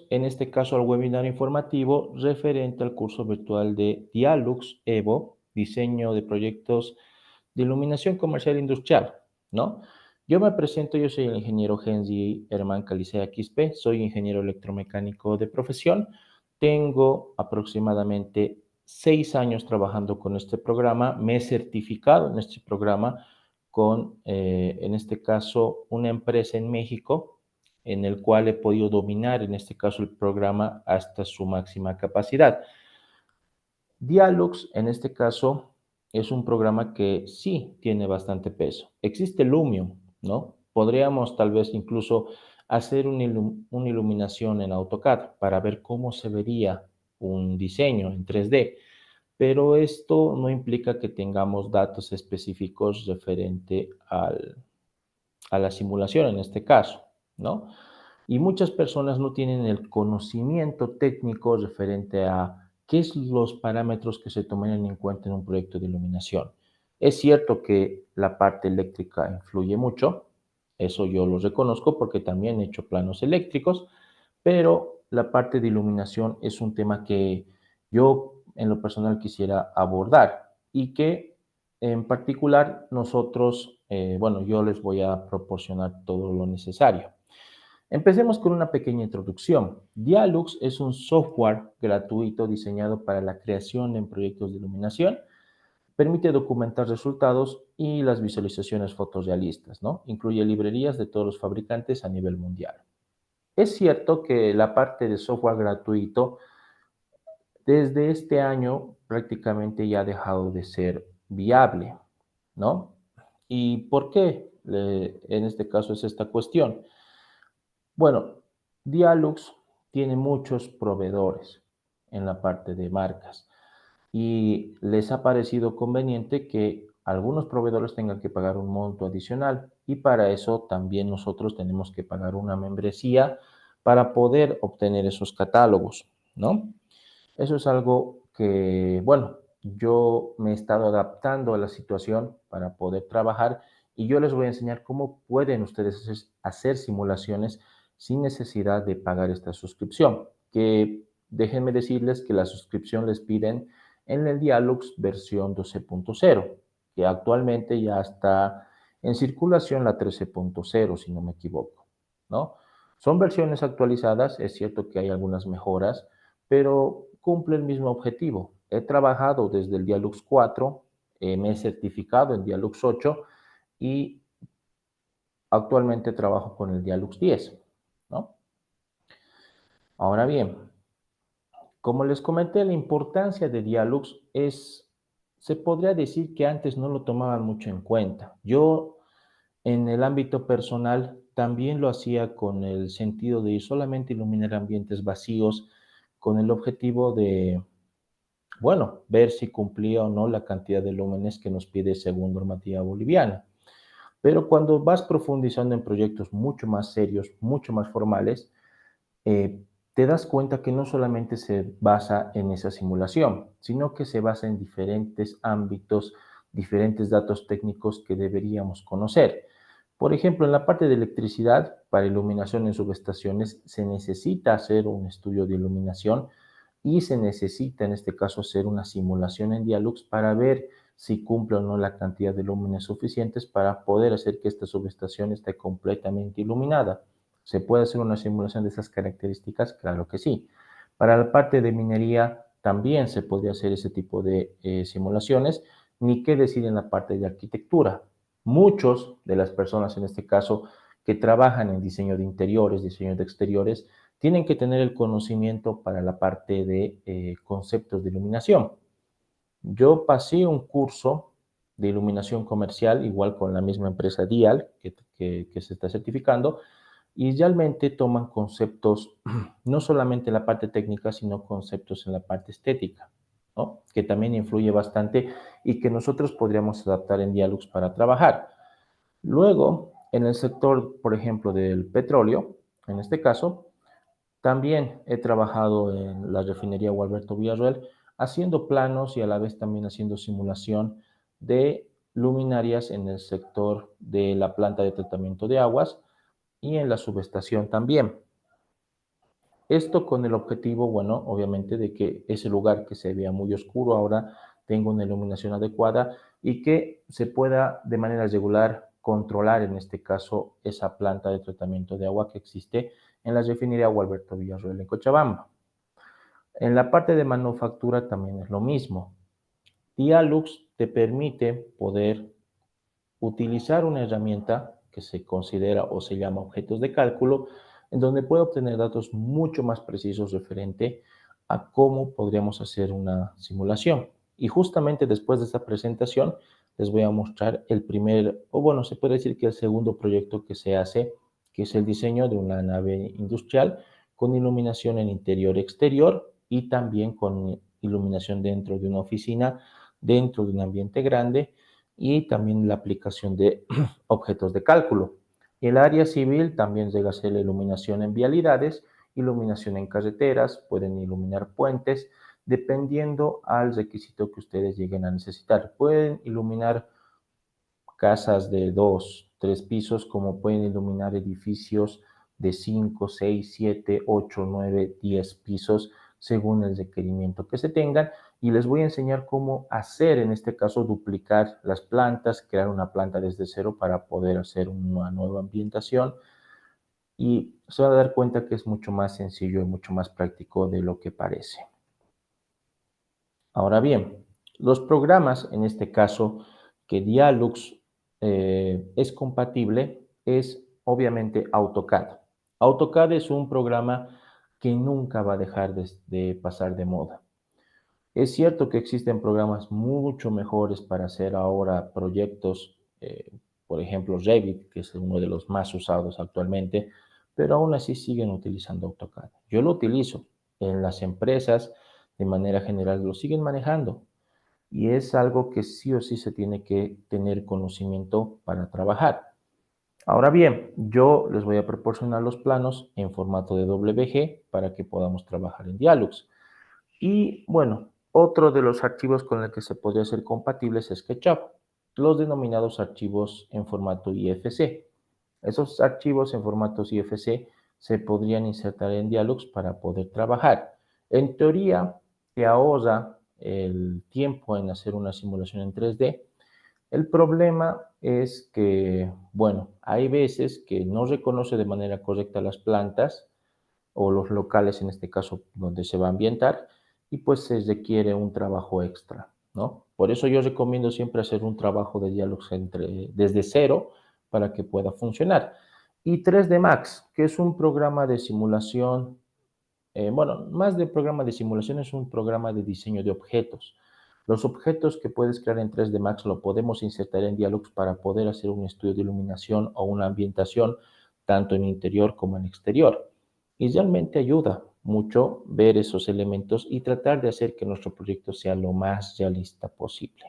en este caso al webinar informativo referente al curso virtual de Dialux Evo, diseño de proyectos de iluminación comercial e industrial, ¿no? Yo me presento, yo soy el ingeniero Gensi Herman Calicea Quispe, soy ingeniero electromecánico de profesión, tengo aproximadamente 6 años trabajando con este programa, me he certificado en este programa con, en este caso, una empresa en México, en el cual he podido dominar, en este caso, el programa hasta su máxima capacidad. Dialux, en este caso, es un programa que sí tiene bastante peso. Existe Lumion, ¿no? Podríamos tal vez incluso hacer una iluminación en AutoCAD para ver cómo se vería un diseño en 3D, pero esto no implica que tengamos datos específicos referente a la simulación en este caso, ¿no? Y muchas personas no tienen el conocimiento técnico referente a qué son los parámetros que se toman en cuenta en un proyecto de iluminación. Es cierto que la parte eléctrica influye mucho, eso yo lo reconozco porque también he hecho planos eléctricos, pero la parte de iluminación es un tema que yo en lo personal quisiera abordar y que en particular nosotros, bueno, yo les voy a proporcionar todo lo necesario. Empecemos con una pequeña introducción. Dialux es un software gratuito diseñado para la creación en proyectos de iluminación. Permite documentar resultados y las visualizaciones fotorrealistas, ¿no? Incluye librerías de todos los fabricantes a nivel mundial. Es cierto que la parte de software gratuito desde este año prácticamente ya ha dejado de ser viable, ¿no? ¿Y por qué en este caso es esta cuestión? Bueno, Dialux tiene muchos proveedores en la parte de marcas y les ha parecido conveniente que algunos proveedores tengan que pagar un monto adicional y para eso también nosotros tenemos que pagar una membresía para poder obtener esos catálogos, ¿no? Eso es algo que, bueno, yo me he estado adaptando a la situación para poder trabajar y yo les voy a enseñar cómo pueden ustedes hacer simulaciones sin necesidad de pagar esta suscripción, que déjenme decirles que la suscripción les piden en el Dialux versión 12.0, que actualmente ya está en circulación la 13.0, si no me equivoco, ¿no? Son versiones actualizadas, es cierto que hay algunas mejoras, pero cumple el mismo objetivo. He trabajado desde el Dialux 4, me he certificado en Dialux 8 y actualmente trabajo con el Dialux 10, ¿no? Ahora bien, como les comenté, la importancia de Dialux es, se podría decir que antes no lo tomaban mucho en cuenta. Yo en el ámbito personal también lo hacía con el sentido de solamente iluminar ambientes vacíos, con el objetivo de, bueno, ver si cumplía o no la cantidad de lúmenes que nos pide según normativa boliviana. Pero cuando vas profundizando en proyectos mucho más serios, mucho más formales, te das cuenta que no solamente se basa en esa simulación, sino que se basa en diferentes ámbitos, diferentes datos técnicos que deberíamos conocer. Por ejemplo, en la parte de electricidad, para iluminación en subestaciones, se necesita hacer un estudio de iluminación y se necesita en este caso hacer una simulación en Dialux para ver si cumple o no la cantidad de lúmenes suficientes para poder hacer que esta subestación esté completamente iluminada. ¿Se puede hacer una simulación de esas características? Claro que sí. Para la parte de minería también se podría hacer ese tipo de simulaciones, ni qué decir en la parte de arquitectura. Muchos de las personas en este caso que trabajan en diseño de interiores, diseño de exteriores, tienen que tener el conocimiento para la parte de conceptos de iluminación. Yo pasé un curso de iluminación comercial, igual con la misma empresa Dial, que se está certificando, y realmente toman conceptos, no solamente en la parte técnica, sino conceptos en la parte estética, ¿no? Que también influye bastante y que nosotros podríamos adaptar en Dialux para trabajar. Luego, en el sector, por ejemplo, del petróleo, en este caso, también he trabajado en la refinería Gualberto Villarroel haciendo planos y a la vez también haciendo simulación de luminarias en el sector de la planta de tratamiento de aguas y en la subestación también. Esto con el objetivo, bueno, obviamente de que ese lugar que se veía muy oscuro ahora tenga una iluminación adecuada y que se pueda de manera regular controlar, en este caso, esa planta de tratamiento de agua que existe en la refinería Gualberto Villarroel en Cochabamba. En la parte de manufactura también es lo mismo. Dialux te permite poder utilizar una herramienta que se considera o se llama objetos de cálculo, en donde puede obtener datos mucho más precisos referente a cómo podríamos hacer una simulación. Y justamente después de esta presentación les voy a mostrar el primer, o bueno, se puede decir que el segundo proyecto que se hace, que es el diseño de una nave industrial con iluminación en interior y exterior y también con iluminación dentro de una oficina, dentro de un ambiente grande y también la aplicación de objetos de cálculo. El área civil también llega a ser la iluminación en vialidades, iluminación en carreteras, pueden iluminar puentes, dependiendo al requisito que ustedes lleguen a necesitar. Pueden iluminar casas de 2, 3 pisos, como pueden iluminar edificios de 5, 6, 7, 8, 9, 10 pisos, según el requerimiento que se tengan. Y les voy a enseñar cómo hacer, en este caso, duplicar las plantas, crear una planta desde cero para poder hacer una nueva ambientación. Y se van a dar cuenta que es mucho más sencillo y mucho más práctico de lo que parece. Ahora bien, los programas, en este caso, que Dialux es compatible, es obviamente AutoCAD. AutoCAD es un programa que nunca va a dejar de pasar de moda. Es cierto que existen programas mucho mejores para hacer ahora proyectos, por ejemplo Revit, que es uno de los más usados actualmente, pero aún así siguen utilizando AutoCAD. Yo lo utilizo en las empresas, de manera general lo siguen manejando y es algo que sí o sí se tiene que tener conocimiento para trabajar. Ahora bien, yo les voy a proporcionar los planos en formato de WG para que podamos trabajar en Dialux. Y bueno, otro de los archivos con el que se podría ser compatible es SketchUp, los denominados archivos en formato IFC. Esos archivos en formatos IFC se podrían insertar en Dialux para poder trabajar. En teoría, te ahorra el tiempo en hacer una simulación en 3D. El problema es que, bueno, hay veces que no reconoce de manera correcta las plantas o los locales, en este caso, donde se va a ambientar, y pues se requiere un trabajo extra, ¿no? Por eso yo recomiendo siempre hacer un trabajo de diálogos desde cero para que pueda funcionar. Y 3D Max, que es un programa de simulación, bueno, más de programa de simulación, es un programa de diseño de objetos. Los objetos que puedes crear en 3D Max lo podemos insertar en Dialux para poder hacer un estudio de iluminación o una ambientación, tanto en interior como en exterior. Y realmente ayuda mucho ver esos elementos y tratar de hacer que nuestro proyecto sea lo más realista posible.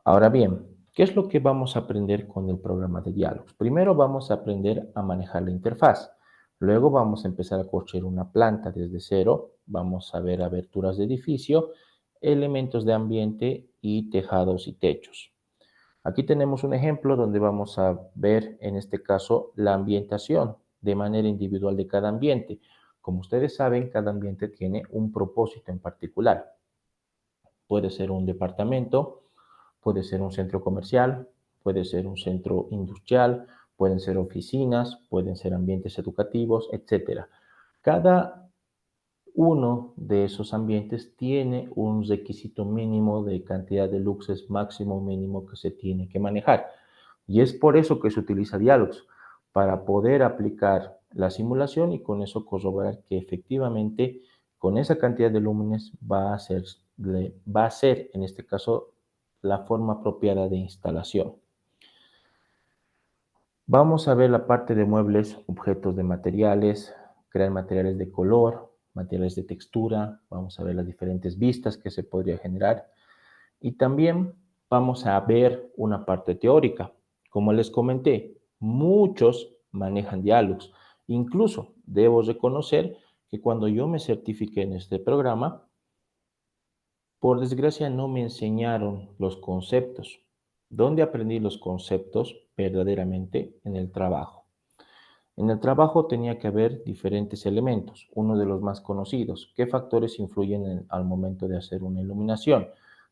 Ahora bien, ¿qué es lo que vamos a aprender con el programa de diálogos? Primero vamos a aprender a manejar la interfaz. Luego vamos a empezar a construir una planta desde cero. Vamos a ver aberturas de edificio, elementos de ambiente y tejados y techos. Aquí tenemos un ejemplo donde vamos a ver, en este caso, la ambientación de manera individual de cada ambiente. Como ustedes saben, cada ambiente tiene un propósito en particular. Puede ser un departamento, puede ser un centro comercial, puede ser un centro industrial, pueden ser oficinas, pueden ser ambientes educativos, etcétera. Cada uno de esos ambientes tiene un requisito mínimo de cantidad de luxes máximo mínimo que se tiene que manejar. Y es por eso que se utiliza Dialogs, para poder aplicar la simulación y con eso corroborar que efectivamente con esa cantidad de lúmenes va a ser en este caso la forma apropiada de instalación. Vamos a ver la parte de muebles, objetos de materiales, crear materiales de color, materiales de textura, vamos a ver las diferentes vistas que se podría generar y también vamos a ver una parte teórica. Como les comenté, muchos manejan Dialux. Incluso debo reconocer que cuando yo me certifiqué en este programa, por desgracia no me enseñaron los conceptos. ¿Dónde aprendí los conceptos verdaderamente? En el trabajo. En el trabajo tenía que haber diferentes elementos. Uno de los más conocidos: ¿qué factores influyen al momento de hacer una iluminación?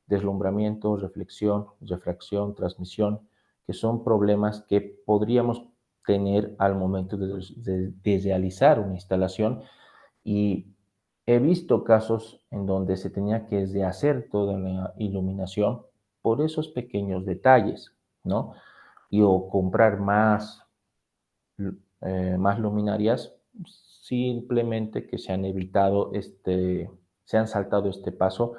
Deslumbramiento, reflexión, refracción, transmisión, que son problemas que podríamos tener al momento de realizar una instalación, y he visto casos en donde se tenía que rehacer toda la iluminación por esos pequeños detalles, ¿no? Y o comprar más luminarias, simplemente que se han evitado se han saltado este paso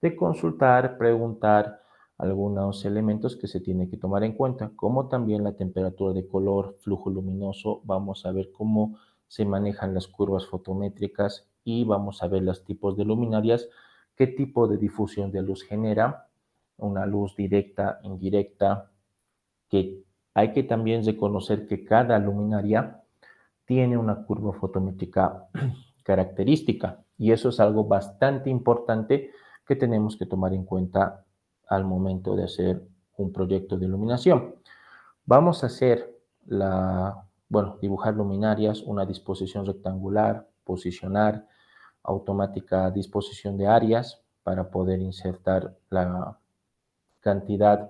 de consultar, preguntar algunos elementos que se tiene que tomar en cuenta, como también la temperatura de color, flujo luminoso. Vamos a ver cómo se manejan las curvas fotométricas y vamos a ver los tipos de luminarias, qué tipo de difusión de luz genera, una luz directa, indirecta, que hay que también reconocer que cada luminaria tiene una curva fotométrica característica, y eso es algo bastante importante que tenemos que tomar en cuenta al momento de hacer un proyecto de iluminación. Vamos a hacer dibujar luminarias, una disposición rectangular, posicionar, automática disposición de áreas para poder insertar la cantidad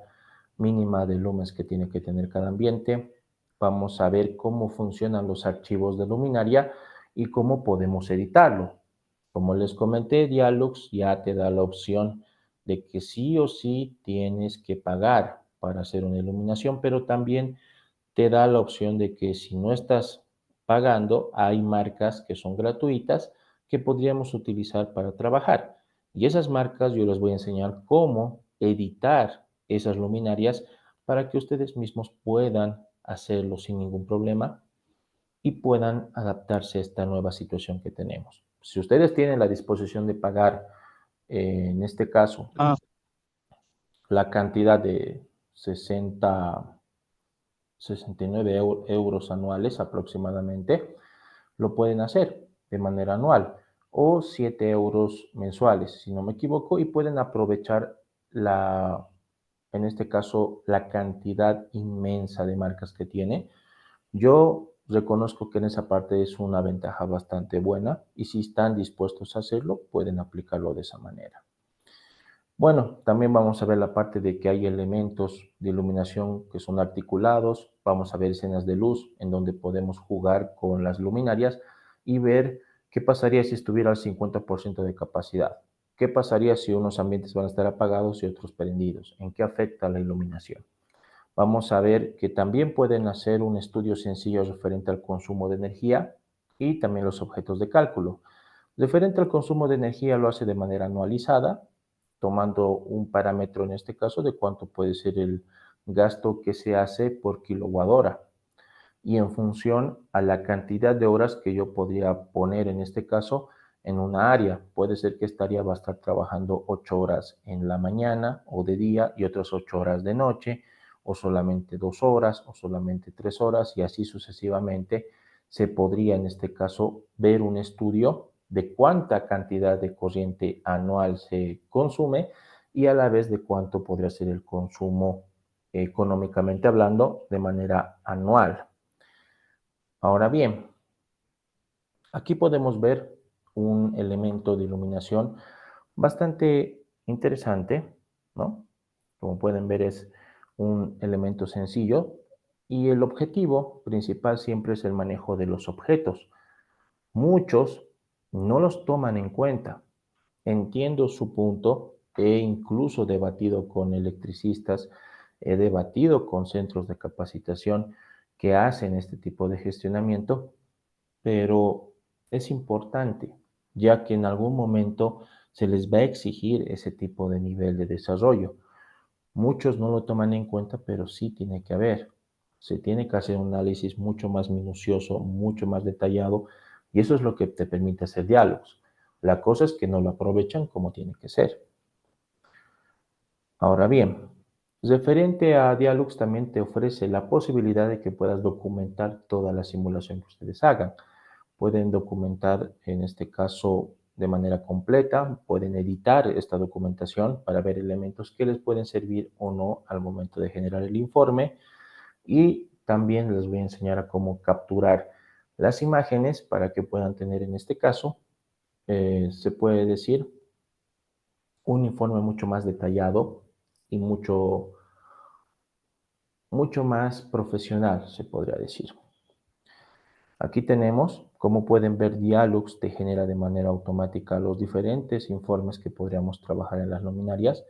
mínima de lumens que tiene que tener cada ambiente. Vamos a ver cómo funcionan los archivos de luminaria y cómo podemos editarlo. Como les comenté, Dialux ya te da la opción de que sí o sí tienes que pagar para hacer una iluminación, pero también te da la opción de que si no estás pagando, hay marcas que son gratuitas que podríamos utilizar para trabajar. Y esas marcas yo les voy a enseñar cómo editar esas luminarias para que ustedes mismos puedan hacerlo sin ningún problema y puedan adaptarse a esta nueva situación que tenemos. Si ustedes tienen la disposición de pagar, en este caso, Ah, la cantidad de 69 euros anuales aproximadamente, lo pueden hacer de manera anual, o 7 euros mensuales, si no me equivoco, y pueden aprovechar en este caso, la cantidad inmensa de marcas que tiene. Yo reconozco que en esa parte es una ventaja bastante buena, y si están dispuestos a hacerlo, pueden aplicarlo de esa manera. Bueno, también vamos a ver la parte de que hay elementos de iluminación que son articulados. Vamos a ver escenas de luz en donde podemos jugar con las luminarias y ver qué pasaría si estuviera al 50% de capacidad. ¿Qué pasaría si unos ambientes van a estar apagados y otros prendidos? ¿En qué afecta la iluminación? Vamos a ver que también pueden hacer un estudio sencillo referente al consumo de energía y también los objetos de cálculo. Referente al consumo de energía, lo hace de manera anualizada, tomando un parámetro, en este caso, de cuánto puede ser el gasto que se hace por kilowatt hora, y en función a la cantidad de horas que yo podría poner, en este caso, en una área. Puede ser que esta área va a estar trabajando 8 horas en la mañana o de día y otras 8 horas de noche, o solamente 2 horas o solamente 3 horas, y así sucesivamente. Se podría, en este caso, ver un estudio de cuánta cantidad de corriente anual se consume y a la vez de cuánto podría ser el consumo, económicamente hablando, de manera anual. Ahora bien, aquí podemos ver un elemento de iluminación bastante interesante, ¿no? Como pueden ver, es un elemento sencillo, y el objetivo principal siempre es el manejo de los objetos. Muchos no los toman en cuenta. Entiendo su punto, he incluso debatido con electricistas, he debatido con centros de capacitación que hacen este tipo de gestionamiento, pero es importante, ya que en algún momento se les va a exigir ese tipo de nivel de desarrollo. Muchos no lo toman en cuenta, pero sí tiene que haber. Se tiene que hacer un análisis mucho más minucioso, mucho más detallado, y eso es lo que te permite hacer diálogos. La cosa es que no lo aprovechan como tiene que ser. Ahora bien, referente a Dialux, también te ofrece la posibilidad de que puedas documentar toda la simulación que ustedes hagan. Pueden documentar, en este caso, de manera completa, pueden editar esta documentación para ver elementos que les pueden servir o no al momento de generar el informe, y también les voy a enseñar a cómo capturar. Las imágenes, para que puedan tener en este caso, se puede decir, un informe mucho más detallado y mucho más profesional, se podría decir. Aquí tenemos, como pueden ver, Dialux te genera de manera automática los diferentes informes que podríamos trabajar en las luminarias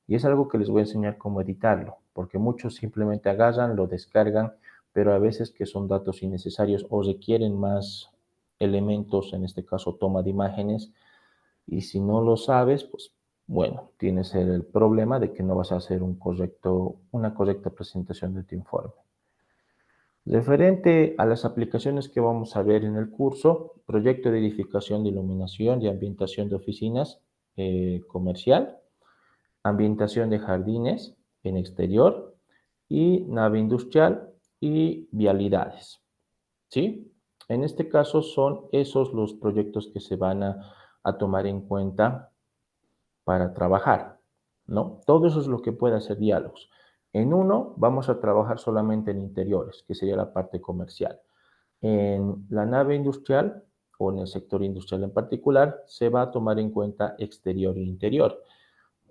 y es algo que les voy a enseñar cómo editarlo, porque muchos simplemente agarran, lo descargan, pero a veces que son datos innecesarios o requieren más elementos, en este caso toma de imágenes, y si no lo sabes, pues bueno, tienes el problema de que no vas a hacer una correcta presentación de tu informe. Referente a las aplicaciones que vamos a ver en el curso, proyecto de edificación de iluminación y ambientación de oficinas comercial, ambientación de jardines en exterior y nave industrial y vialidades. ¿Sí? En este caso son esos los proyectos que se van a tomar en cuenta para trabajar, ¿no? Todo eso es lo que puede hacer Diálogos. En uno vamos a trabajar solamente en interiores, que sería la parte comercial. En la nave industrial o en el sector industrial en particular, se va a tomar en cuenta exterior e interior.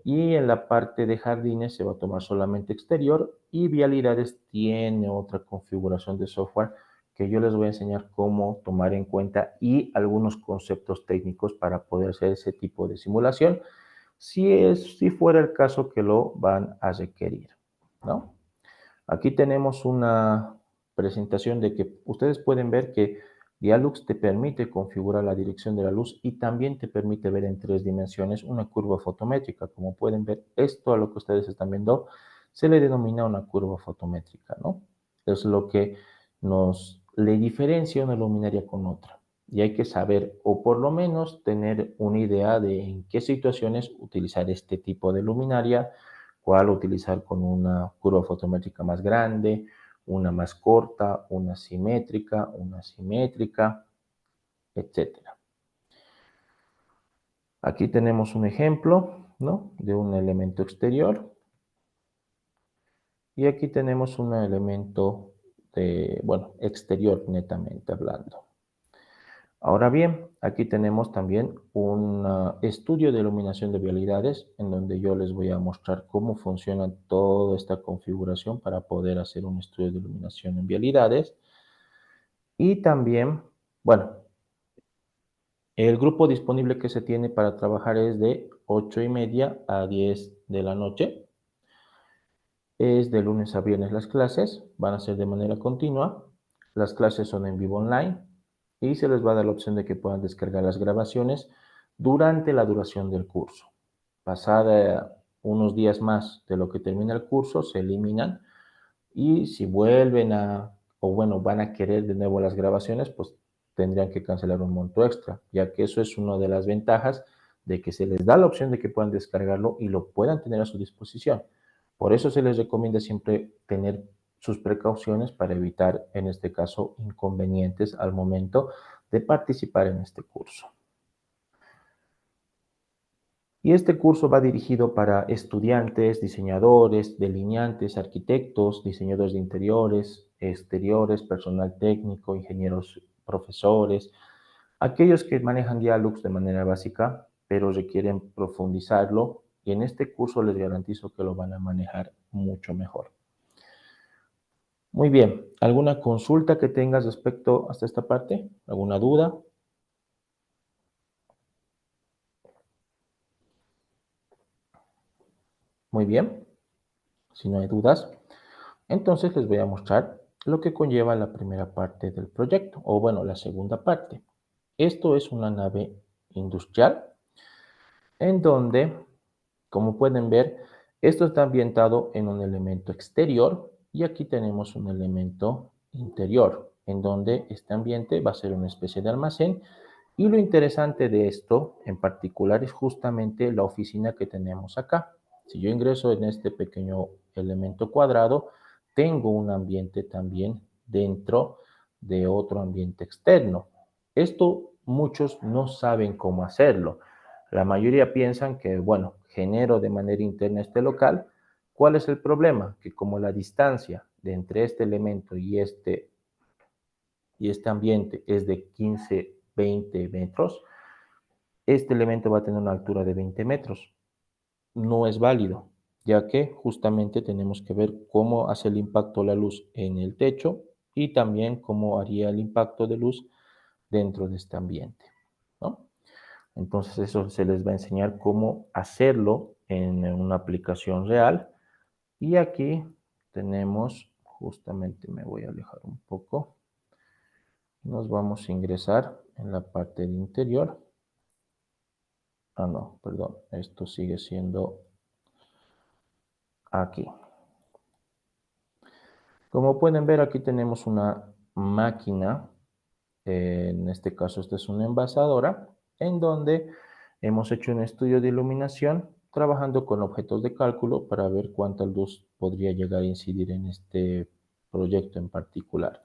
Y en la parte de jardines se va a tomar solamente exterior y vialidades tiene otra configuración de software que yo les voy a enseñar cómo tomar en cuenta y algunos conceptos técnicos para poder hacer ese tipo de simulación si fuera el caso que lo van a requerir, ¿no? Aquí tenemos una presentación de que ustedes pueden ver que Dialux te permite configurar la dirección de la luz y también te permite ver en 3 dimensiones una curva fotométrica. Como pueden ver, esto a lo que ustedes están viendo se le denomina una curva fotométrica, ¿no? Es lo que nos le diferencia una luminaria con otra. Y hay que saber, o por lo menos tener una idea de en qué situaciones utilizar este tipo de luminaria, cuál utilizar con una curva fotométrica más grande, una más corta, una simétrica, etcétera. Aquí tenemos un ejemplo, ¿no? De un elemento exterior y aquí tenemos un elemento de, bueno, exterior netamente hablando. Ahora bien, aquí tenemos también un estudio de iluminación de vialidades en donde yo les voy a mostrar cómo funciona toda esta configuración para poder hacer un estudio de iluminación en vialidades. Y también, bueno, el grupo disponible que se tiene para trabajar es de 8:30 a 10 de la noche. Es de lunes a viernes las clases, van a ser de manera continua. Las clases son en vivo online y se les va a dar la opción de que puedan descargar las grabaciones durante la duración del curso. Pasada unos días más de lo que termina el curso, se eliminan y si vuelven o bueno, van a querer de nuevo las grabaciones, pues tendrían que cancelar un monto extra, ya que eso es una de las ventajas de que se les da la opción de que puedan descargarlo y lo puedan tener a su disposición. Por eso se les recomienda siempre tener sus precauciones para evitar, en este caso, inconvenientes al momento de participar en este curso. Y este curso va dirigido para estudiantes, diseñadores, delineantes, arquitectos, diseñadores de interiores, exteriores, personal técnico, ingenieros, profesores, aquellos que manejan Dialux de manera básica, pero requieren profundizarlo y en este curso les garantizo que lo van a manejar mucho mejor. Muy bien, ¿alguna consulta que tengas respecto hasta esta parte? ¿Alguna duda? Muy bien, si no hay dudas, entonces les voy a mostrar lo que conlleva la primera parte del proyecto, o bueno, la segunda parte. Esto es una nave industrial en donde, como pueden ver, esto está ambientado en un elemento exterior y aquí tenemos un elemento interior, en donde este ambiente va a ser una especie de almacén. Y lo interesante de esto en particular es justamente la oficina que tenemos acá. Si yo ingreso en este pequeño elemento cuadrado, tengo un ambiente también dentro de otro ambiente externo. Esto muchos no saben cómo hacerlo. La mayoría piensan que, bueno, genero de manera interna este local. ¿Cuál es el problema? Que como la distancia de entre este elemento y este y este ambiente es de 15, 20 metros, este elemento va a tener una altura de 20 metros. No es válido, ya que justamente tenemos que ver cómo hace el impacto la luz en el techo y también cómo haría el impacto de luz dentro de este ambiente, ¿no? Entonces eso se les va a enseñar cómo hacerlo en una aplicación real. Y aquí tenemos, justamente me voy a alejar un poco, nos vamos a ingresar en la parte de interior. Ah, no, perdón, esto sigue siendo aquí. Como pueden ver, aquí tenemos una máquina, en este caso esta es una envasadora, en donde hemos hecho un estudio de iluminación trabajando con objetos de cálculo para ver cuánta luz podría llegar a incidir en este proyecto en particular.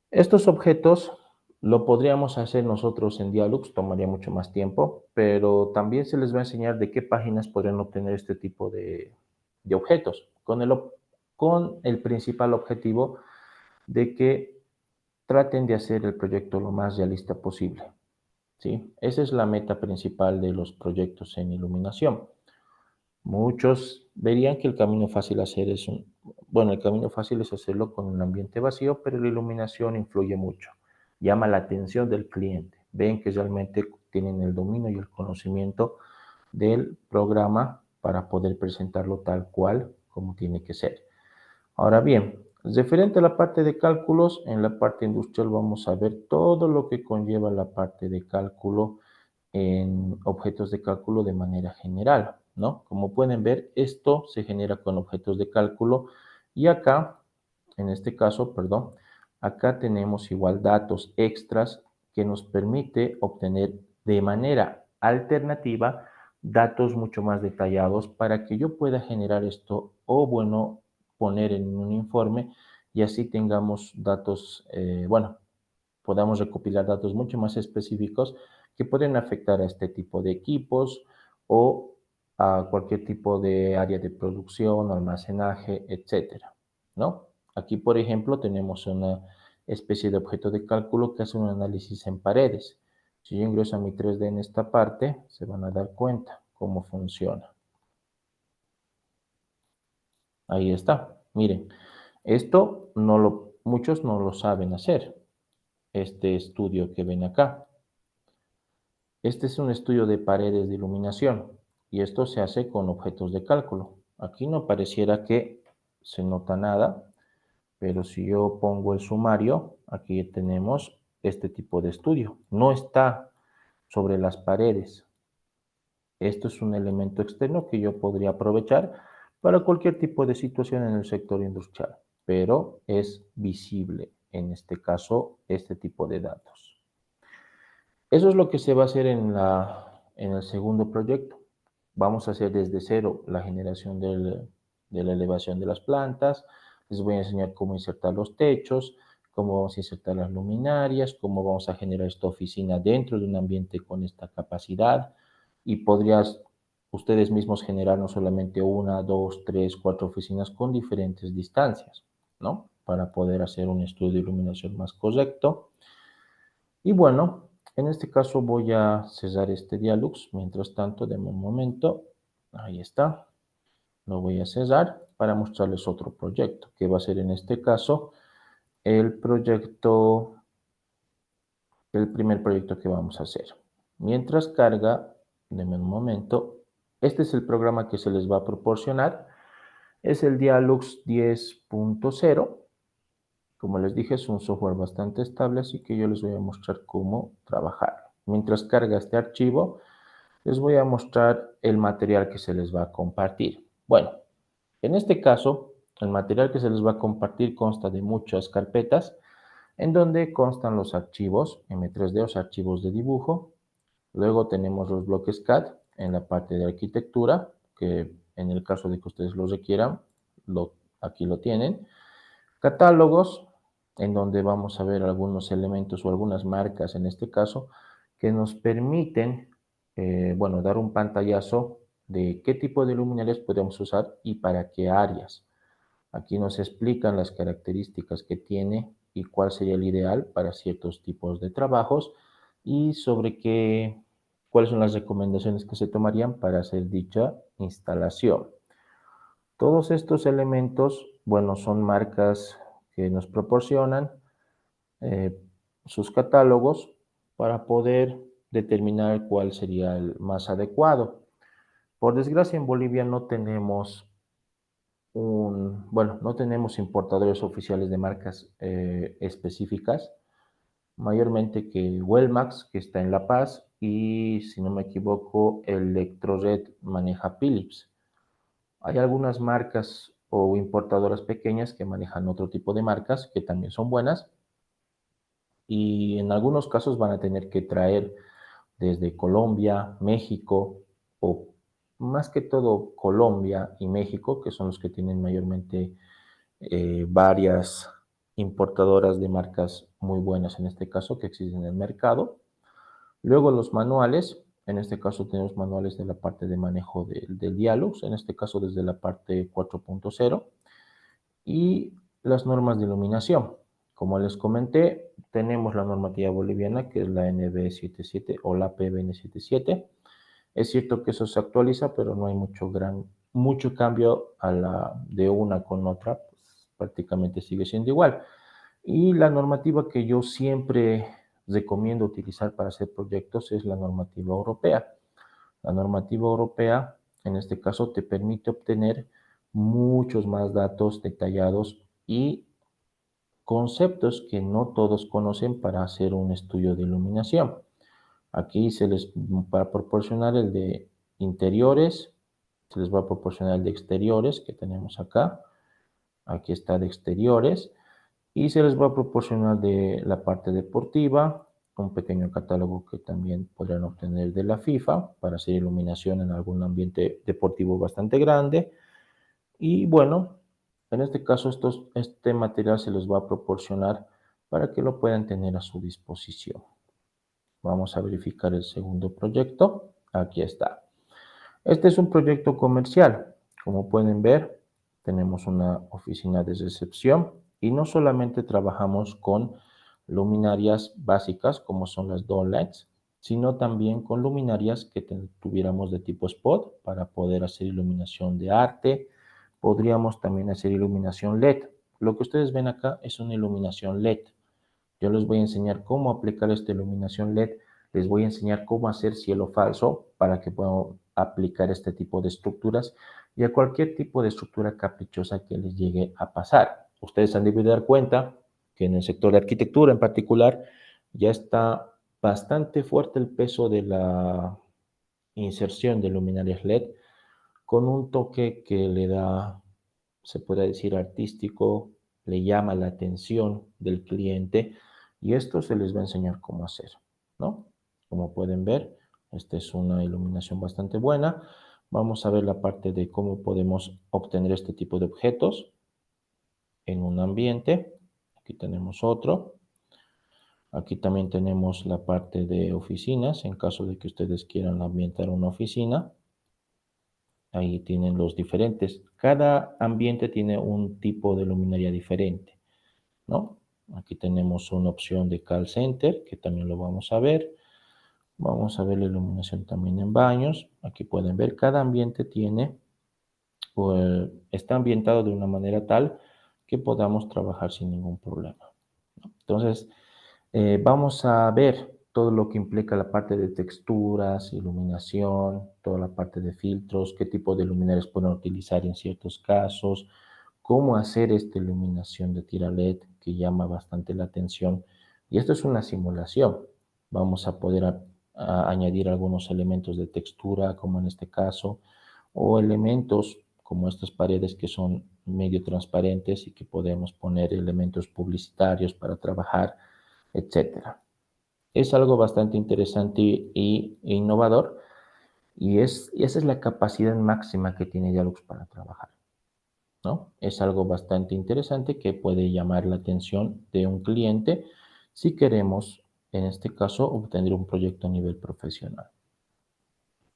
Estos objetos lo podríamos hacer nosotros en Dialux, tomaría mucho más tiempo, pero también se les va a enseñar de qué páginas podrían obtener este tipo de objetos, con el principal objetivo de que traten de hacer el proyecto lo más realista posible, ¿sí? Esa es la meta principal de los proyectos en iluminación. Muchos verían que el camino fácil hacer es bueno, el camino fácil es hacerlo con un ambiente vacío, pero la iluminación influye mucho. Llama la atención del cliente. Ven que realmente tienen el dominio y el conocimiento del programa para poder presentarlo tal cual como tiene que ser. Ahora bien, referente a la parte de cálculos, en la parte industrial vamos a ver todo lo que conlleva la parte de cálculo en objetos de cálculo de manera general, ¿no? Como pueden ver, esto se genera con objetos de cálculo y acá, en este caso, perdón, acá tenemos igual datos extras que nos permite obtener de manera alternativa datos mucho más detallados para que yo pueda generar esto o, bueno, poner en un informe y así tengamos datos, bueno, podamos recopilar datos mucho más específicos que pueden afectar a este tipo de equipos o a cualquier tipo de área de producción, almacenaje, etcétera, ¿no? Aquí, por ejemplo, tenemos una especie de objeto de cálculo que hace un análisis en paredes. Si yo ingreso a mi 3D en esta parte, se van a dar cuenta cómo funciona. Ahí está. Miren, esto muchos no lo saben hacer, este estudio que ven acá. Este es un estudio de paredes de iluminación y esto se hace con objetos de cálculo. Aquí no pareciera que se nota nada, pero si yo pongo el sumario, aquí tenemos este tipo de estudio. No está sobre las paredes. Esto es un elemento externo que yo podría aprovechar para cualquier tipo de situación en el sector industrial, pero es visible en este caso este tipo de datos. Eso es lo que se va a hacer en el segundo proyecto. Vamos a hacer desde cero la generación de la elevación de las plantas. Les voy a enseñar cómo insertar los techos, cómo vamos a insertar las luminarias, cómo vamos a generar esta oficina dentro de un ambiente con esta capacidad. Y podrías ustedes mismos generar no solamente una, dos, tres, cuatro oficinas con diferentes distancias, ¿no? Para poder hacer un estudio de iluminación más correcto. Y bueno, en este caso voy a cerrar este Dialux. Mientras tanto, denme un momento. Ahí está. Lo voy a cerrar para mostrarles otro proyecto, que va a ser en este caso el proyecto, el primer proyecto que vamos a hacer. Mientras carga, denme un momento. Este es el programa que se les va a proporcionar. Es el Dialux 10.0. Como les dije, es un software bastante estable, así que yo les voy a mostrar cómo trabajar. Mientras carga este archivo, les voy a mostrar el material que se les va a compartir. Bueno, en este caso, el material que se les va a compartir consta de muchas carpetas, en donde constan los archivos M3D, los archivos de dibujo. Luego tenemos los bloques CAD en la parte de arquitectura, que en el caso de que ustedes lo requieran, aquí lo tienen. Catálogos, en donde vamos a ver algunos elementos o algunas marcas, en este caso, que nos permiten, bueno, dar un pantallazo de qué tipo de luminarias podemos usar y para qué áreas. Aquí nos explican las características que tiene y cuál sería el ideal para ciertos tipos de trabajos y sobre cuáles son las recomendaciones que se tomarían para hacer dicha instalación. Todos estos elementos, bueno, son marcas que nos proporcionan eh, sus catálogos para poder determinar cuál sería el más adecuado. Por desgracia, en Bolivia no tenemos bueno, no tenemos importadores oficiales de marcas específicas, mayormente que Wellmax, que está en La Paz, y si no me equivoco, Electrored maneja Philips. Hay algunas marcas o importadoras pequeñas que manejan otro tipo de marcas que también son buenas y en algunos casos van a tener que traer desde Colombia, México o más que todo Colombia y México, que son los que tienen mayormente varias importadoras de marcas muy buenas en este caso que existen en el mercado. Luego los manuales, en este caso tenemos manuales de la parte de manejo del Dialux, en este caso desde la parte 4.0 y las normas de iluminación. Como les comenté, tenemos la normativa boliviana que es la NB77 o la PBN77. Es cierto que eso se actualiza, pero no hay mucho cambio de una con otra, pues, prácticamente sigue siendo igual. Y la normativa que yo siempre recomiendo utilizar para hacer proyectos es la normativa europea. La normativa europea, en este caso, te permite obtener muchos más datos detallados y conceptos que no todos conocen para hacer un estudio de iluminación. Aquí se les va a proporcionar el de interiores, se les va a proporcionar el de exteriores que tenemos acá. Aquí está de exteriores y se les va a proporcionar de la parte deportiva, un pequeño catálogo que también podrán obtener de la FIFA para hacer iluminación en algún ambiente deportivo bastante grande. Y bueno, en este caso este material se les va a proporcionar para que lo puedan tener a su disposición. Vamos a verificar el segundo proyecto. Aquí está. Este es un proyecto comercial. Como pueden ver, tenemos una oficina de recepción y no solamente trabajamos con luminarias básicas como son las downlights, sino también con luminarias que tuviéramos de tipo spot para poder hacer iluminación de arte. Podríamos también hacer iluminación LED. Lo que ustedes ven acá es una iluminación LED. Yo les voy a enseñar cómo aplicar esta iluminación LED. Les voy a enseñar cómo hacer cielo falso para que puedan aplicar este tipo de estructuras y a cualquier tipo de estructura caprichosa que les llegue a pasar. Ustedes han de dar cuenta que en el sector de arquitectura en particular ya está bastante fuerte el peso de la inserción de luminarias LED con un toque que le da, se puede decir, artístico, le llama la atención del cliente y esto se les va a enseñar cómo hacer, ¿no? Como pueden ver, esta es una iluminación bastante buena. Vamos a ver la parte de cómo podemos obtener este tipo de objetos en un ambiente. Aquí tenemos otro. Aquí también tenemos la parte de oficinas, en caso de que ustedes quieran ambientar una oficina. Ahí tienen los diferentes. Cada ambiente tiene un tipo de luminaria diferente, ¿no? Aquí tenemos una opción de call center, que también lo vamos a ver. Vamos a ver la iluminación también en baños. Aquí pueden ver, cada ambiente pues, está ambientado de una manera tal que podamos trabajar sin ningún problema. Entonces, vamos a ver todo lo que implica la parte de texturas, iluminación, toda la parte de filtros, qué tipo de luminarias pueden utilizar en ciertos casos, cómo hacer esta iluminación de tira LED que llama bastante la atención. Y esto es una simulación. Vamos a poder añadir algunos elementos de textura, como en este caso, o elementos como estas paredes que son medio transparentes y que podemos poner elementos publicitarios para trabajar, etcétera. Es algo bastante interesante e innovador y esa es la capacidad máxima que tiene Dialux para trabajar, ¿no? Es algo bastante interesante que puede llamar la atención de un cliente si queremos, en este caso, obtener un proyecto a nivel profesional.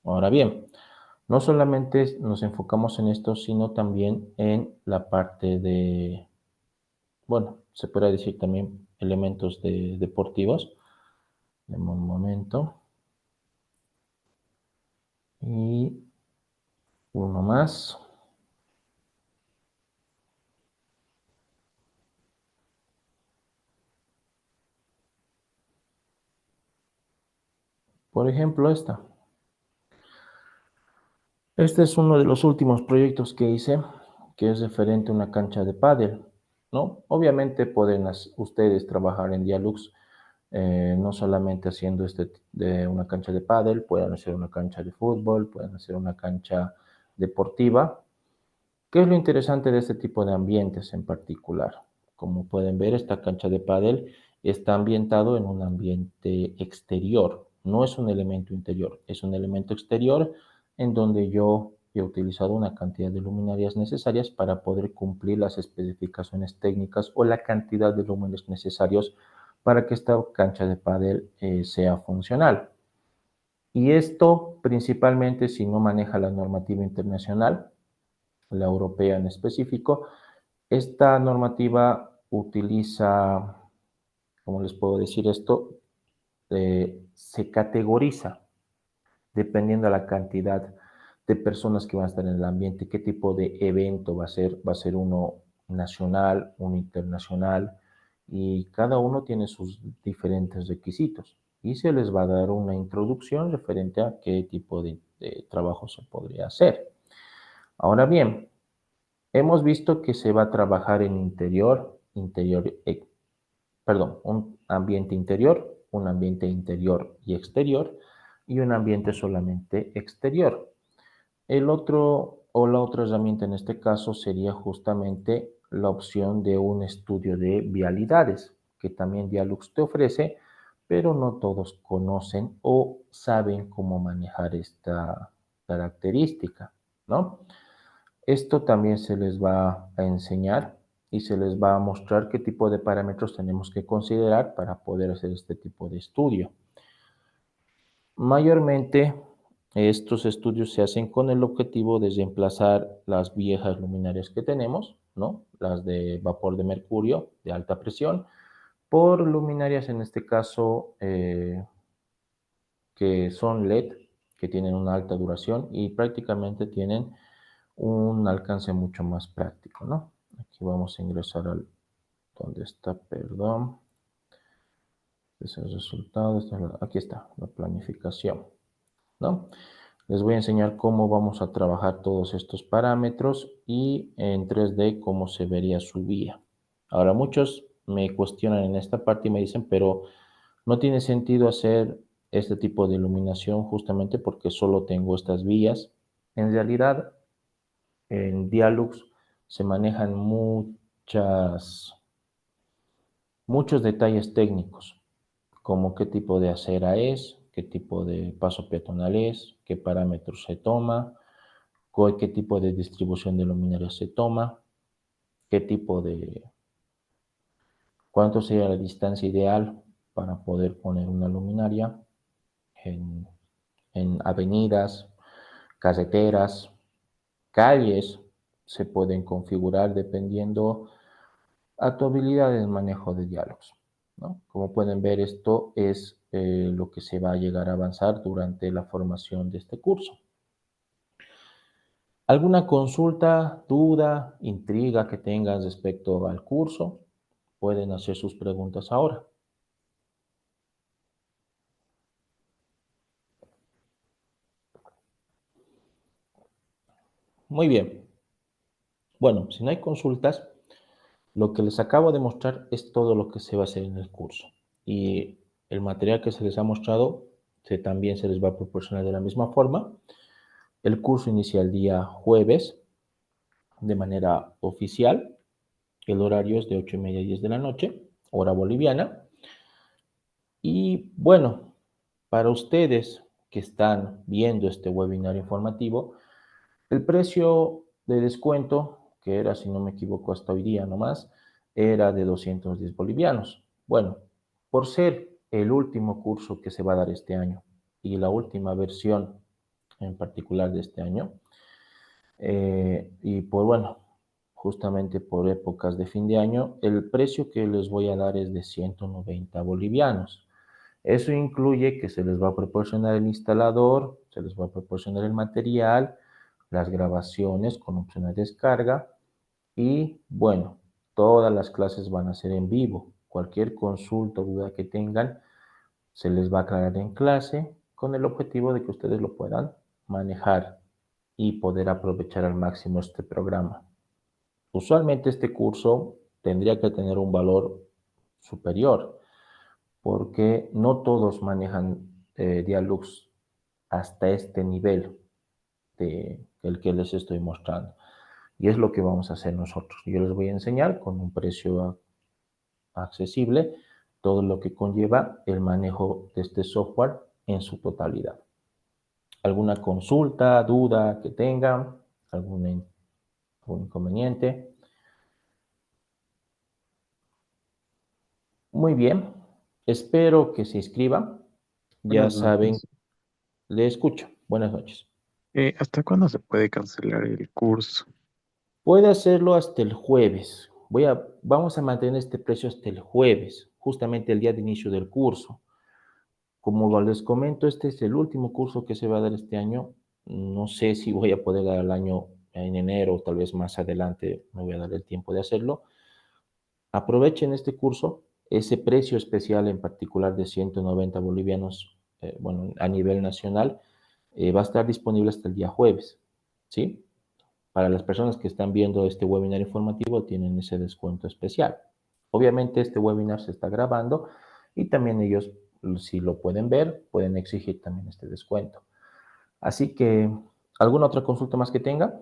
Ahora bien, no solamente nos enfocamos en esto, sino también en la parte de bueno, se puede decir también elementos deportivos. Dame un momento. Y uno más. Por ejemplo, esta. Este es uno de los últimos proyectos que hice, que es referente a una cancha de pádel, ¿no? Obviamente pueden ustedes trabajar en Dialux, no solamente haciendo de una cancha de pádel, pueden hacer una cancha de fútbol, pueden hacer una cancha deportiva. ¿Qué es lo interesante de este tipo de ambientes en particular? Como pueden ver, esta cancha de pádel está ambientado en un ambiente exterior, no es un elemento interior, es un elemento exterior en donde yo he utilizado una cantidad de luminarias necesarias para poder cumplir las especificaciones técnicas o la cantidad de lúmenes necesarios para que esta cancha de pádel sea funcional. Y esto principalmente si no maneja la normativa internacional, la europea en específico. Esta normativa utiliza, ¿cómo les puedo decir esto? Se categoriza dependiendo de la cantidad de personas que van a estar en el ambiente, qué tipo de evento va a ser uno nacional, uno internacional, y cada uno tiene sus diferentes requisitos. Y se les va a dar una introducción referente a qué tipo de trabajo se podría hacer. Ahora bien, hemos visto que se va a trabajar en perdón, un ambiente interior, un ambiente interior y exterior, y un ambiente solamente exterior. El otro o la otra herramienta en este caso sería justamente la opción de un estudio de vialidades, que también Dialux te ofrece, pero no todos conocen o saben cómo manejar esta característica, ¿no? Esto también se les va a enseñar y se les va a mostrar qué tipo de parámetros tenemos que considerar para poder hacer este tipo de estudio. Mayormente, estos estudios se hacen con el objetivo de reemplazar las viejas luminarias que tenemos, ¿no? Las de vapor de mercurio de alta presión, por luminarias en este caso que son LED, que tienen una alta duración y prácticamente tienen un alcance mucho más práctico, ¿no? Aquí vamos a ingresar al, ¿dónde está? Perdón. Es el resultado, aquí está, la planificación, ¿no? Les voy a enseñar cómo vamos a trabajar todos estos parámetros y en 3D cómo se vería su vía. Ahora, muchos me cuestionan en esta parte y me dicen, pero no tiene sentido hacer este tipo de iluminación justamente porque solo tengo estas vías. En realidad, en Dialux se manejan muchos detalles técnicos, como qué tipo de acera es, qué tipo de paso peatonal es, qué parámetros se toma, qué tipo de distribución de luminarias se toma, qué tipo de, cuánto sería la distancia ideal para poder poner una luminaria en, en avenidas, carreteras, calles, se pueden configurar dependiendo a tu habilidad en manejo de diálogos, ¿no? Como pueden ver, esto es lo que se va a llegar a avanzar durante la formación de este curso. ¿Alguna consulta, duda, intriga que tengan respecto al curso? Pueden hacer sus preguntas ahora. Muy bien. Bueno, si no hay consultas, lo que les acabo de mostrar es todo lo que se va a hacer en el curso. Y el material que se les ha mostrado también se les va a proporcionar de la misma forma. El curso inicia el día jueves de manera oficial. El horario es de 8:30 a 10 de la noche, hora boliviana. Y bueno, para ustedes que están viendo este webinar informativo, el precio de descuento, que era, si no me equivoco, hasta hoy día nomás, era de 210 bolivianos. Bueno, por ser el último curso que se va a dar este año y la última versión en particular de este año, y pues bueno, justamente por épocas de fin de año, el precio que les voy a dar es de 190 bolivianos. Eso incluye que se les va a proporcionar el instalador, se les va a proporcionar el material, las grabaciones con opción de descarga y bueno, todas las clases van a ser en vivo. Cualquier consulta o duda que tengan se les va a aclarar en clase con el objetivo de que ustedes lo puedan manejar y poder aprovechar al máximo este programa. Usualmente este curso tendría que tener un valor superior porque no todos manejan Dialux hasta este nivel de el que les estoy mostrando. Y es lo que vamos a hacer nosotros. Yo les voy a enseñar con un precio accesible todo lo que conlleva el manejo de este software en su totalidad. ¿Alguna consulta, duda que tengan? ¿Algún inconveniente? Muy bien. Espero que se inscriban. Ya Buenas saben, noches. le escucho. Buenas noches. ¿Hasta cuándo se puede cancelar el curso? Puede hacerlo hasta el jueves. Vamos a mantener este precio hasta el jueves, justamente el día de inicio del curso. Como les comento, este es el último curso que se va a dar este año. No sé si voy a poder dar el año en enero o tal vez más adelante me voy a dar el tiempo de hacerlo. Aprovechen este curso, ese precio especial en particular de 190 bolivianos, bueno, a nivel nacional, va a estar disponible hasta el día jueves, ¿sí? Para las personas que están viendo este webinar informativo tienen ese descuento especial. Obviamente este webinar se está grabando y también ellos, si lo pueden ver, pueden exigir también este descuento. Así que, ¿alguna otra consulta más que tenga?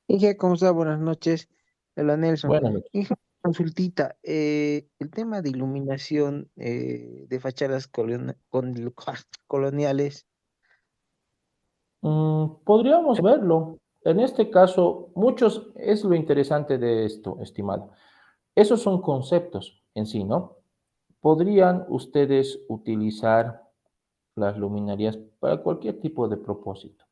Inge, ¿cómo está? Buenas noches. Hola, Nelson. Buenas noches. Inge, consultita. El tema de iluminación de fachadas coloniales. Podríamos verlo. En este caso, es lo interesante de esto, estimado. Esos son conceptos en sí, ¿no? Podrían ustedes utilizar las luminarias para cualquier tipo de propósito.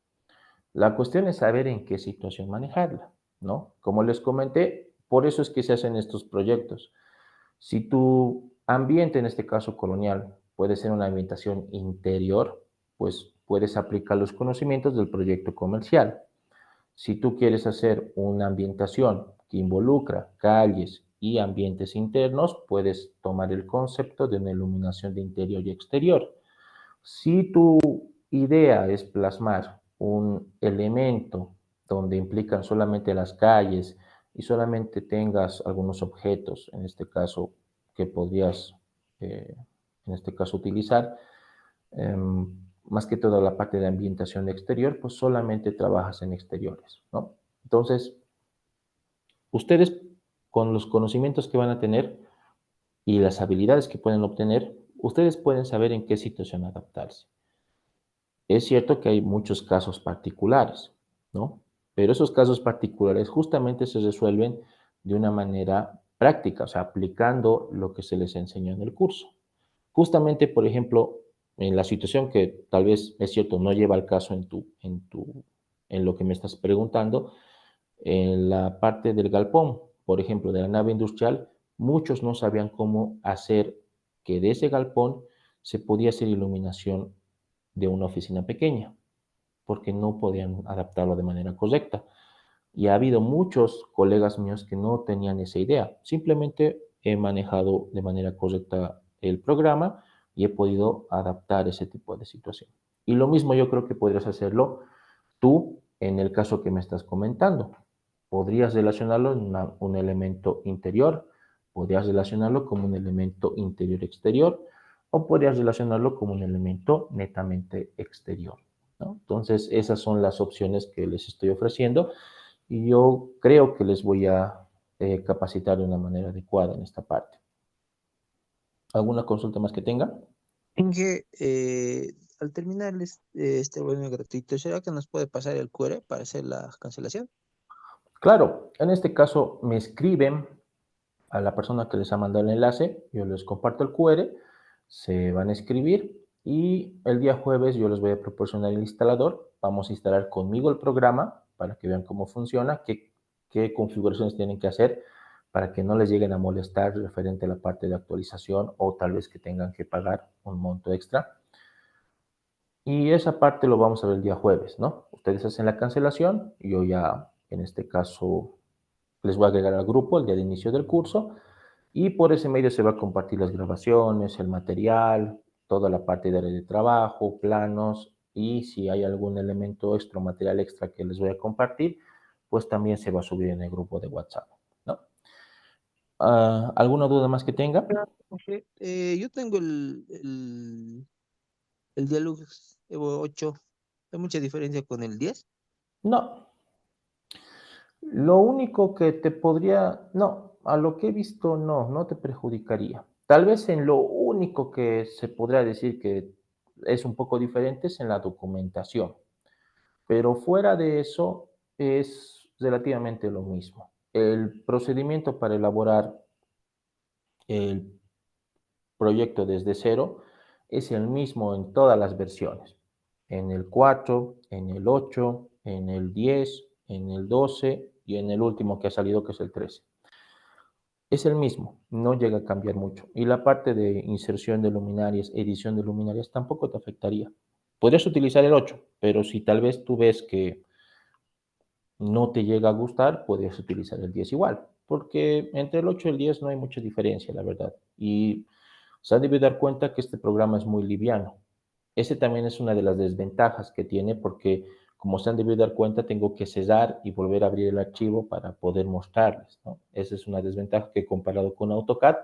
La cuestión es saber en qué situación manejarla, ¿no? Como les comenté, por eso es que se hacen estos proyectos. Si tu ambiente, en este caso colonial, puede ser una ambientación interior, pues puedes aplicar los conocimientos del proyecto comercial. Si tú quieres hacer una ambientación que involucra calles y ambientes internos, puedes tomar el concepto de una iluminación de interior y exterior. Si tu idea es plasmar un elemento donde implican solamente las calles y solamente tengas algunos objetos, en este caso, que podrías, en este caso, utilizar, más que toda la parte de ambientación exterior, pues solamente trabajas en exteriores, ¿no? Entonces, ustedes con los conocimientos que van a tener y las habilidades que pueden obtener, ustedes pueden saber en qué situación adaptarse. Es cierto que hay muchos casos particulares, ¿no? Pero esos casos particulares justamente se resuelven de una manera práctica, o sea, aplicando lo que se les enseñó en el curso. Justamente, por ejemplo, en la situación que tal vez es cierto, no lleva al caso en lo que me estás preguntando, en la parte del galpón, por ejemplo, de la nave industrial, muchos no sabían cómo hacer que de ese galpón se podía hacer iluminación de una oficina pequeña, porque no podían adaptarlo de manera correcta. Y ha habido muchos colegas míos que no tenían esa idea. Simplemente he manejado de manera correcta el programa y he podido adaptar ese tipo de situación. Y lo mismo yo creo que podrías hacerlo tú en el caso que me estás comentando. Podrías relacionarlo en un elemento interior, podrías relacionarlo como un elemento interior-exterior o podrías relacionarlo como un elemento netamente exterior, ¿no? Entonces, esas son las opciones que les estoy ofreciendo y yo creo que les voy a capacitar de una manera adecuada en esta parte. ¿Alguna consulta más que tenga? Inge, al terminar este webinar gratuito, ¿será que nos puede pasar el QR para hacer la cancelación? Claro, en este caso me escriben a la persona que les ha mandado el enlace, yo les comparto el QR, se van a escribir y el día jueves yo les voy a proporcionar el instalador, vamos a instalar conmigo el programa para que vean cómo funciona, qué configuraciones tienen que hacer para que no les lleguen a molestar referente a la parte de actualización o tal vez que tengan que pagar un monto extra. Y esa parte lo vamos a ver el día jueves, ¿no? Ustedes hacen la cancelación, yo ya en este caso les voy a agregar al grupo el día de inicio del curso y por ese medio se va a compartir las grabaciones, el material, toda la parte de área de trabajo, planos y si hay algún elemento extra, material extra que les voy a compartir, pues también se va a subir en el grupo de WhatsApp, ¿no? ¿Alguna duda más que tenga? Ok, yo tengo el Dialux Evo 8. ¿Hay mucha diferencia con el 10? No, lo único que te podría, no, a lo que he visto, no, no te perjudicaría. Tal vez en lo único que se podría decir que es un poco diferente es en la documentación, pero fuera de eso es relativamente lo mismo. El procedimiento para elaborar el proyecto desde cero es el mismo en todas las versiones, en el 4, en el 8, en el 10, en el 12 y en el último que ha salido que es el 13. Es el mismo, no llega a cambiar mucho. Y la parte de inserción de luminarias, edición de luminarias, tampoco te afectaría. Podrías utilizar el 8, pero si tal vez tú ves que no te llega a gustar, podrías utilizar el 10 igual, porque entre el 8 y el 10 no hay mucha diferencia, la verdad. Y se han debido dar cuenta que este programa es muy liviano. Ese también es una de las desventajas que tiene porque, como se han debido dar cuenta, tengo que cesar y volver a abrir el archivo para poder mostrarles, ¿no? Esa es una desventaja que comparado con AutoCAD,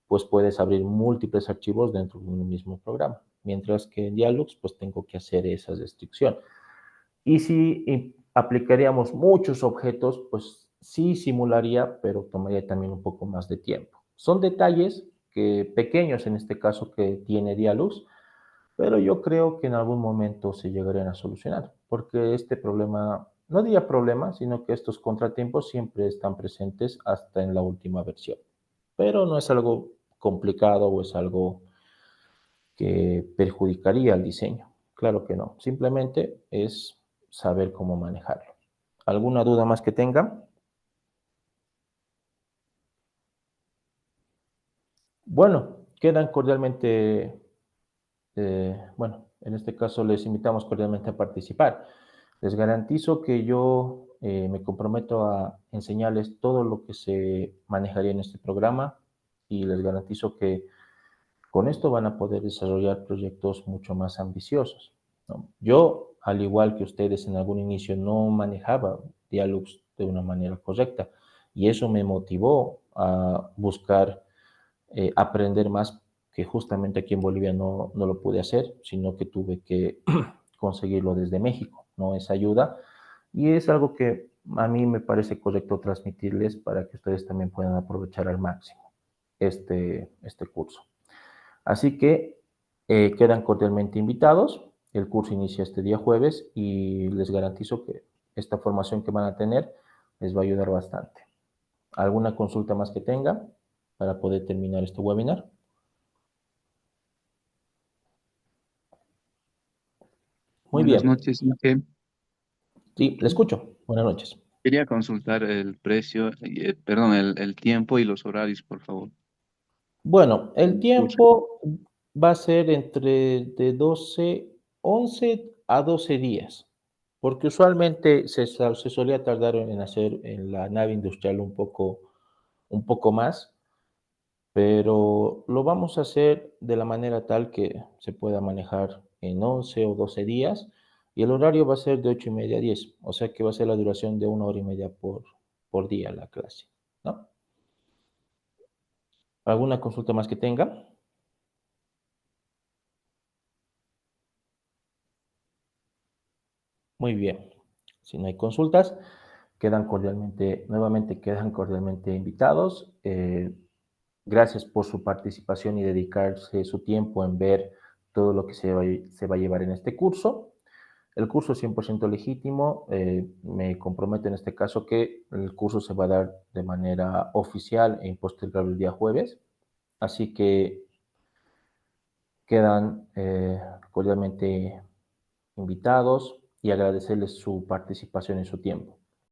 pues puedes abrir múltiples archivos dentro de un mismo programa, mientras que en Dialux, pues tengo que hacer esa restricción. Y si aplicaríamos muchos objetos, pues sí simularía, pero tomaría también un poco más de tiempo. Son detalles que, pequeños en este caso que tiene Dialux, pero yo creo que en algún momento se llegarían a solucionar, porque este problema, no diría problema, sino que estos contratiempos siempre están presentes hasta en la última versión. Pero no es algo complicado o es algo que perjudicaría al diseño. Claro que no, simplemente es saber cómo manejarlo. ¿Alguna duda más que tenga? Bueno, quedan cordialmente, bueno, en este caso les invitamos cordialmente a participar. Les garantizo que yo me comprometo a enseñarles todo lo que se manejaría en este programa y les garantizo que con esto van a poder desarrollar proyectos mucho más ambiciosos, ¿no? Yo, al igual que ustedes en algún inicio, no manejaba Dialux de una manera correcta y eso me motivó a buscar aprender más, que justamente aquí en Bolivia no lo pude hacer, sino que tuve que conseguirlo desde México, ¿no? Esa ayuda. Y es algo que a mí me parece correcto transmitirles para que ustedes también puedan aprovechar al máximo este curso. Así que quedan cordialmente invitados. El curso inicia este día jueves y les garantizo que esta formación que van a tener les va a ayudar bastante. ¿Alguna consulta más que tenga para poder terminar este webinar? Muy Buenas bien. noches, Inge. Sí, le escucho. Buenas noches. Quería consultar el precio, perdón, el tiempo y los horarios, por favor. Bueno, el El curso. tiempo va a ser entre de 11 a 12 días, porque usualmente se solía tardar en hacer en la nave industrial un poco más, pero lo vamos a hacer de la manera tal que se pueda manejar en 11 o 12 días y el horario va a ser de 8:30 a 10, o sea que va a ser la duración de 1 hora y media por día la clase, ¿no? ¿Alguna consulta más que tenga? Muy bien. Si no hay consultas, nuevamente quedan cordialmente invitados. Gracias por su participación y dedicarse su tiempo en ver todo lo que se va a llevar en este curso. El curso es 100% legítimo. Me comprometo en este caso que el curso se va a dar de manera oficial e impostergable el día jueves. Así que quedan cordialmente invitados. y agradecerles su participación y su tiempo.